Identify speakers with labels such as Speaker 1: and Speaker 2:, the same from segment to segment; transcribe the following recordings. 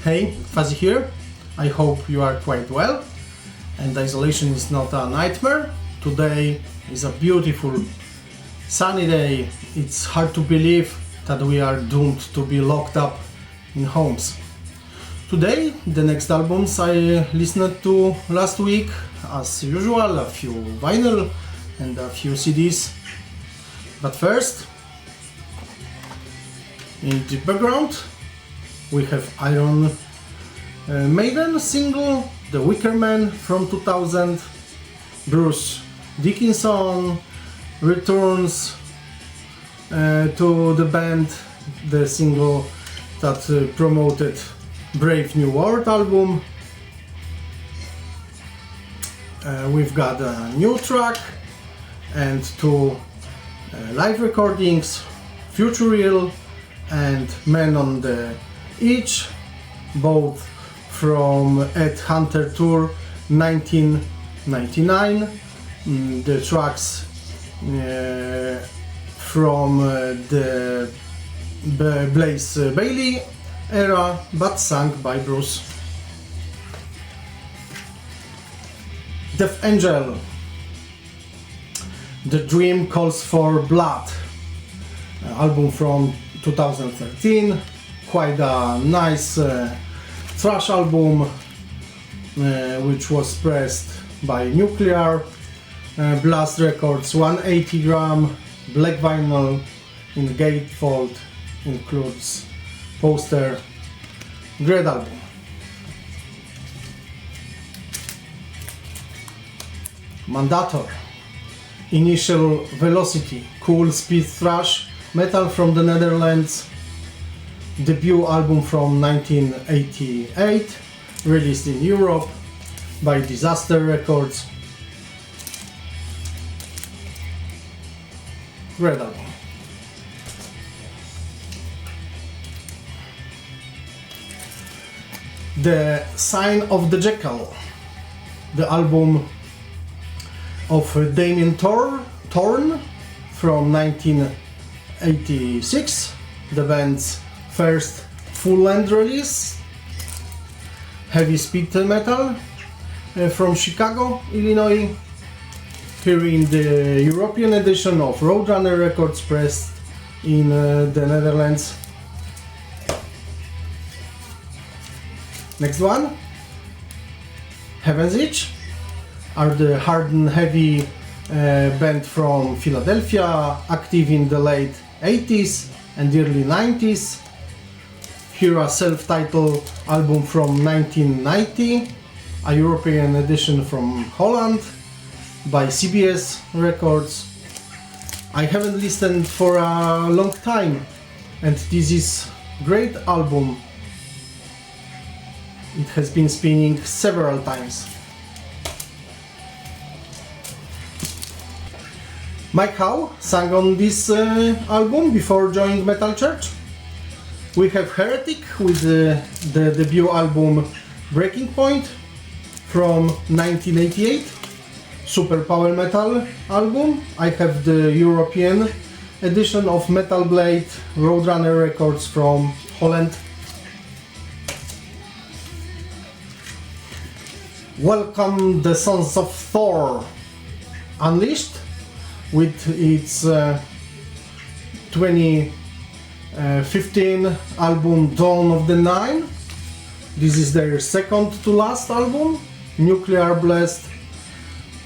Speaker 1: Hey, Fuzzy here. I hope you are quite well and isolation is not a nightmare. Today is a beautiful sunny day. It's hard to believe that we are doomed to be locked up in homes. Today, the next albums I listened to last week, as usual, a few vinyl and a few CDs. But first, in the background, we have Iron Maiden single, the Wicker Man from 2000. Bruce Dickinson returns to the band, the single that promoted Brave New World album. We've got a new track and two live recordings, Futureal and Man on the Edge, both from Ed Hunter Tour 1999. The tracks from the Blaze Bayley era, but sung by Bruce. Death Angel, The Dream Calls for Blood, album from 2013, quite a nice thrash album, which was pressed by Nuclear Blast Records, 180 gram black vinyl in gatefold, includes poster. Great album. Mandator, Initial Velocity, cool speed thrash metal from the Netherlands. Debut album from 1988, released in Europe by Disaster Records. Great album. The Sign of the Jackal, the album of Damien Thorn from 1986, the band's first full-length release, heavy speed metal from Chicago, Illinois. Here in the European edition of Roadrunner Records, pressed in the Netherlands. Next one, Heaven's Itch, are the hard and heavy band from Philadelphia, active in the late 80s and early 90s. Here a self-titled album from 1990, a European edition from Holland by CBS Records. I haven't listened for a long time and this is great album. It has been spinning several times. Mike Howe sang on this album before joining Metal Church. We have Heretic with the debut album Breaking Point from 1988, super power metal album. I have the European edition of Metal Blade, Roadrunner Records from Holland. Welcome the Sons of Thor, Unleashed, with its 2015 album Dawn of the Nine. This is their second to last album, Nuclear Blast,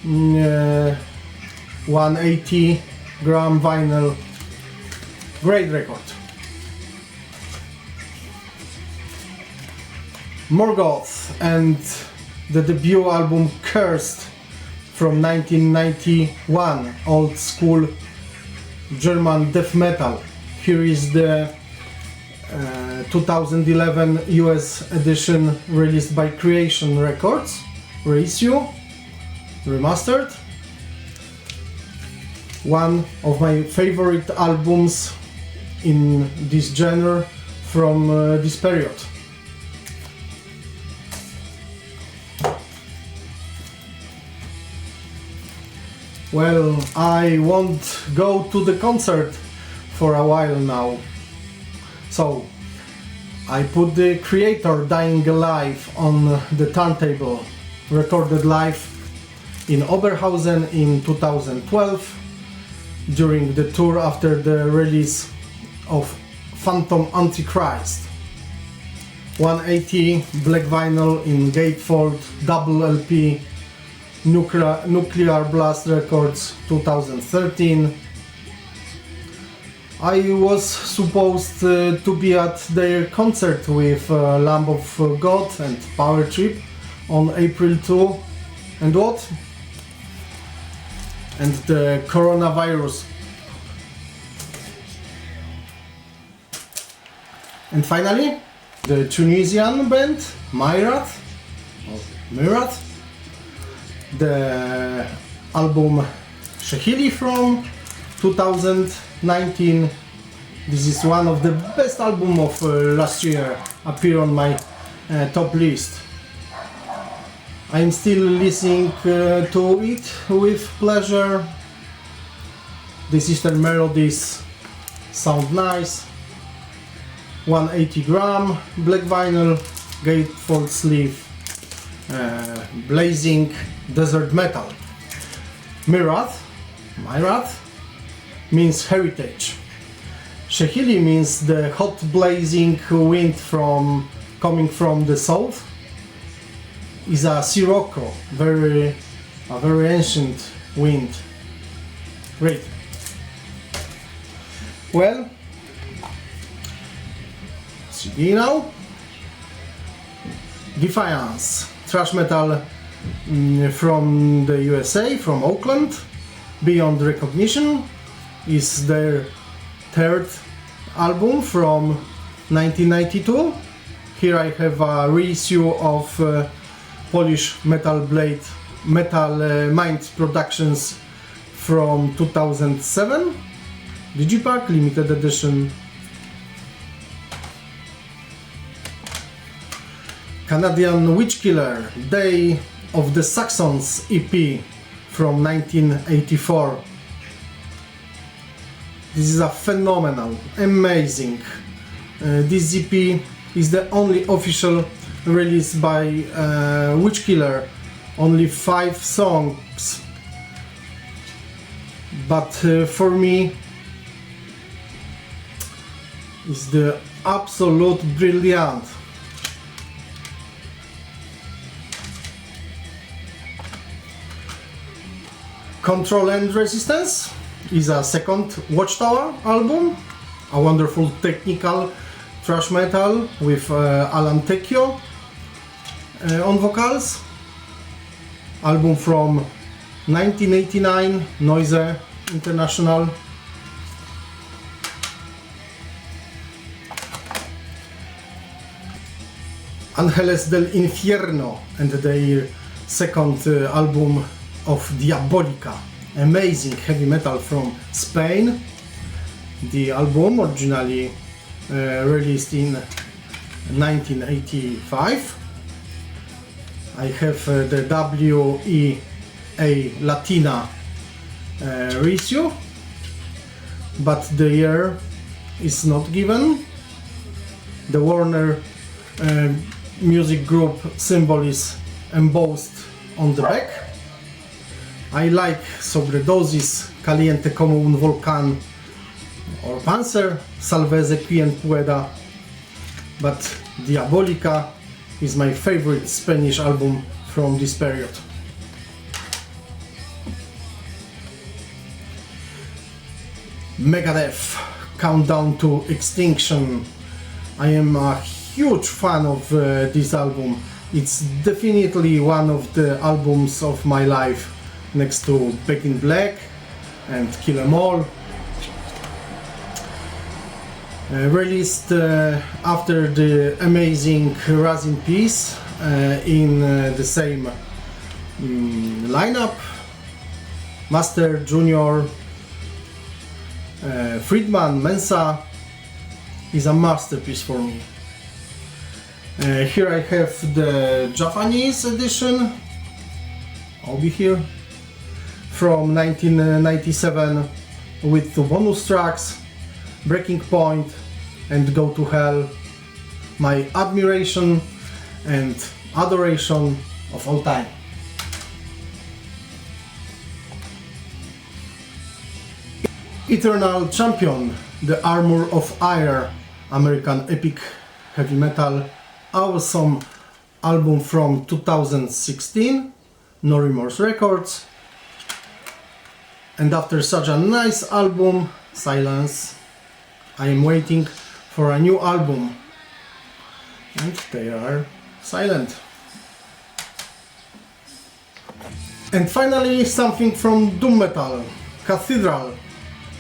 Speaker 1: 180 gram vinyl. Great record. Morgoth and the debut album Cursed from 1991, old school German death metal. Here is the 2011 US edition released by Creation Records, reissue, remastered. One of my favorite albums in this genre from this period. Well, I won't go to the concert for a while now. So, I put the Creator Dying Alive on the turntable, recorded live in Oberhausen in 2012 during the tour after the release of Phantom Antichrist. 180 black vinyl in gatefold, double LP, Nuclear Blast Records 2013. I was supposed to be at their concert with Lamb of God and Power Trip on April 2, and what? And the coronavirus. And finally, the Tunisian band Myrat, the album Shehili from 2019. This is one of the best albums of last year, appear on my top list. I am still listening to it with pleasure. The sister melodies sound nice. 180 gram black vinyl, gatefold sleeve, blazing desert metal. Myrat means heritage. Shehili means the hot blazing wind coming from the south. Is a sirocco, a very ancient wind. Great. Well, CD now. Defiance, thrash metal from the USA, from Oakland. Beyond Recognition is their third album from 1992. Here I have a reissue of Polish Metal Mind Productions from 2007. Digipack, limited edition. Canadian Witch Killer, Day of the Saxons EP from 1984. This is a phenomenal, amazing. This EP is the only official release by Witch Killer. Only 5 songs, but for me is the absolute brilliant. Control and Resistance is a second Watchtower album, a wonderful technical thrash metal with Alan Tecchio on vocals. Album from 1989, Noise International. Ángeles del Infierno and their second album of Diabolica, amazing heavy metal from Spain. The album originally released in 1985. I have the WEA Latina reissue, but the year is not given. The Warner Music Group symbol is embossed on the back. I like Sobredosis, Caliente como un volcán, or Panzer, Salveze Quien Pueda, but Diabolica is my favorite Spanish album from this period. Megadeth, Countdown to Extinction. I am a huge fan of this album. It's definitely one of the albums of my life, next to Back in Black and Kill 'Em All. Released after the amazing Raz in Peace in the same lineup. Master, Junior, Friedman, Mensa is a masterpiece for me. Here I have the Japanese edition, I'll be here, from 1997 with the bonus tracks Breaking Point and Go to Hell. my admiration and adoration of all time. Eternal Champion, the Armor of Ire, American epic heavy metal, awesome album from 2016, No Remorse Records. And after such a nice album, Silence, I am waiting for a new album. And they are silent. And finally something from doom metal, Cathedral,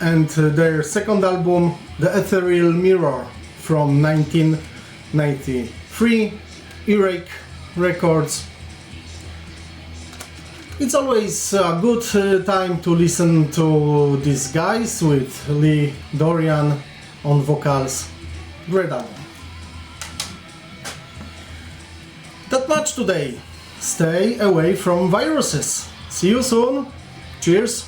Speaker 1: and their second album, The Ethereal Mirror, from 1993, Earache Records. It's always a good time to listen to these guys with Lee Dorian on vocals. Great album. That much today. Stay away from viruses. See you soon. Cheers.